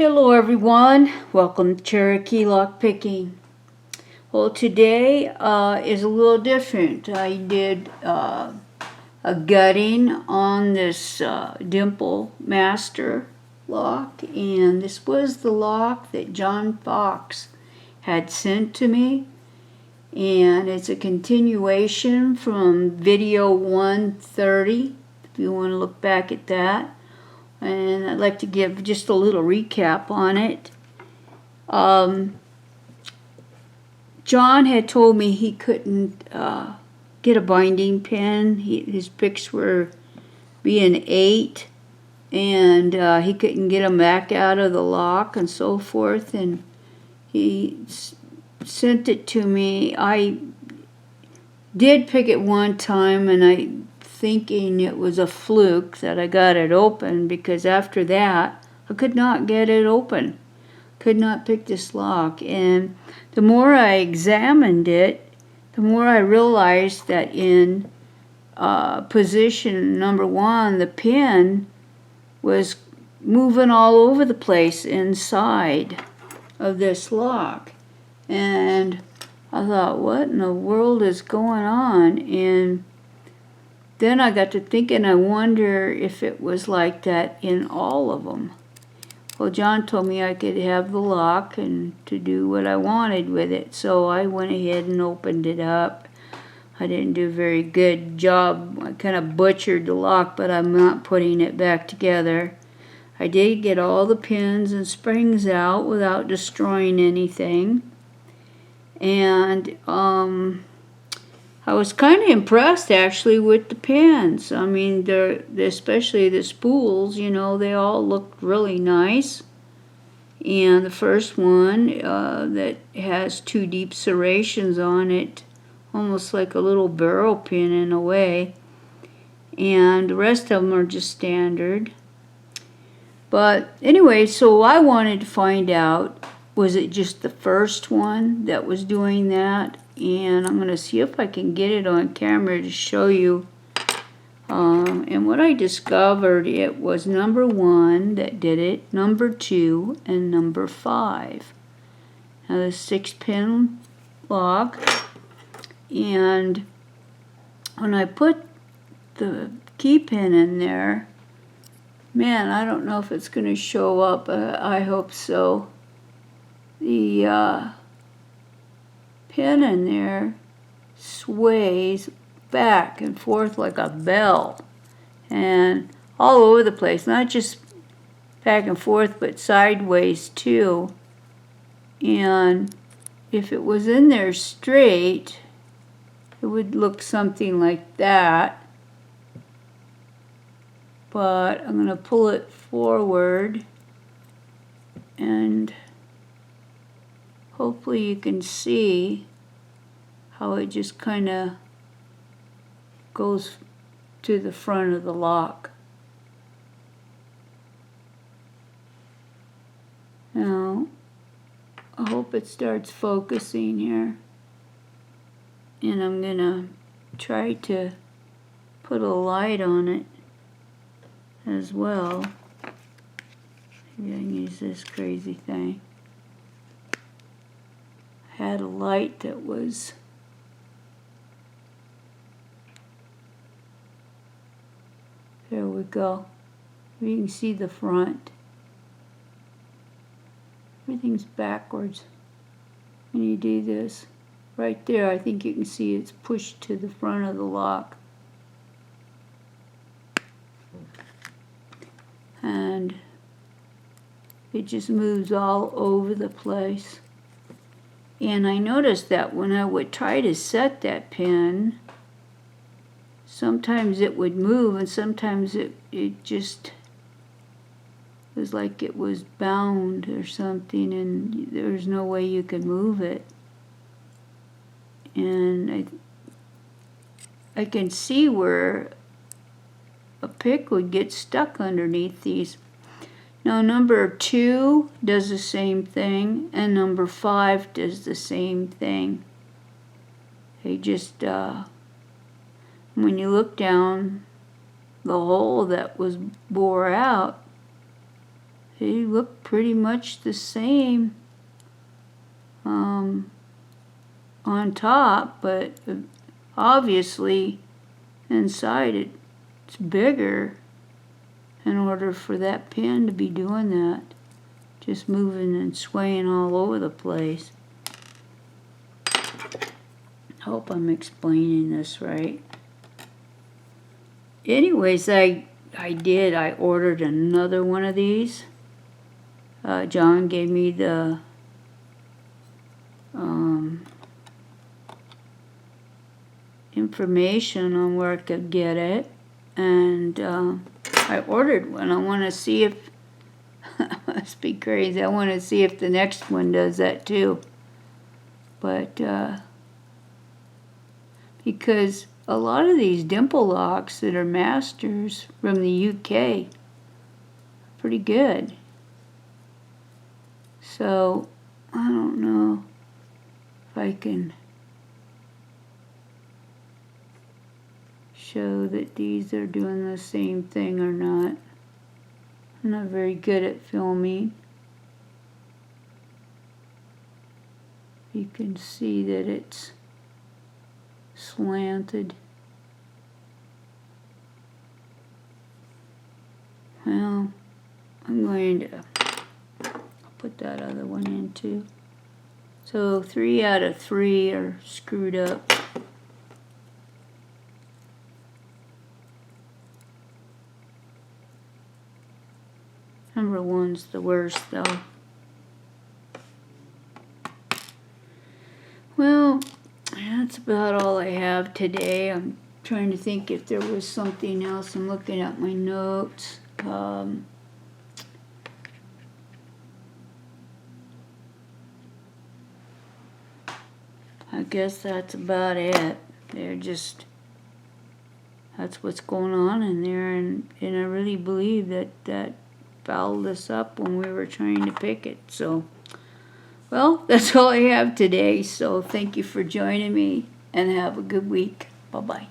Hello everyone, welcome to Cherokee Lock Picking. Well, today is a little different. I did a gutting on this dimple master lock, and this was the lock that John Fox had sent to me, and it's a continuation from video 130 if you want to look back at that. And I'd like to give just a little recap on it. John had told me he couldn't get a binding pin. His picks were being 8, and he couldn't get them back out of the lock and so forth. And he sent it to me. I did pick it one time, and I thinking it was a fluke that I got it open, because after that I could not get it open. Could not pick this lock. And the more I examined it, the more I realized that in position number 1, the pin was moving all over the place inside of this lock. And I thought, what in the world is going on? And then I got to thinking, I wonder if it was like that in all of them. Well, John told me I could have the lock and to do what I wanted with it. So I went ahead and opened it up. I didn't do a very good job. I kind of butchered the lock, but I'm not putting it back together. I did get all the pins and springs out without destroying anything. And I was kind of impressed actually with the pins. I mean, especially the spools, you know, they all looked really nice. And the first one that has 2 deep serrations on it, almost like a little barrel pin in a way. And the rest of them are just standard. But anyway, so I wanted to find out, was it just the first one that was doing that? And I'm going to see if I can get it on camera to show you. And what I discovered, it was number 1 that did it, number 2, and number 5. Now the 6-pin lock. And when I put the key pin in there, man, I don't know if it's going to show up. I hope so. The pin in there sways back and forth like a bell, and all over the place, not just back and forth but sideways too. And if it was in there straight, it would look something like that, but I'm going to pull it forward, and hopefully you can see how it just kind of goes to the front of the lock. Now, I hope it starts focusing here. And I'm going to try to put a light on it as well. Maybe I can use this crazy thing. Had a light that was there. We go. You can see the front. Everything's backwards when you do this. Right there, I think you can see it's pushed to the front of the lock. And it just moves all over the place. And I noticed that when I would try to set that pin, sometimes it would move, and sometimes it just was like it was bound or something, and there was no way you could move it. And I can see where a pick would get stuck underneath these. Now number 2 does the same thing, and number 5 does the same thing. They just, when you look down the hole that was bore out, they look pretty much the same on top, but obviously inside it's bigger in order for that pin to be doing that, just moving and swaying all over the place. Hope I'm explaining this right. Anyways, I ordered another one of these. John gave me the information on where I could get it, and I ordered one. I want to see if must be crazy. I want to see if the next one does that too. But because a lot of these dimple locks that are masters from the UK, pretty good. So I don't know if I can show that these are doing the same thing or not. I'm not very good at filming. You can see that it's slanted. Well, I'm going to put that other one in too. So 3 out of 3 are screwed up. Number 1's the worst though. Well, that's about all I have today. I'm trying to think if there was something else. I'm looking at my notes. I guess that's about it. That's what's going on in there, and I really believe that fouled us up when we were trying to pick it. So, well, that's all I have today. So thank you for joining me, and have a good week. Bye-bye.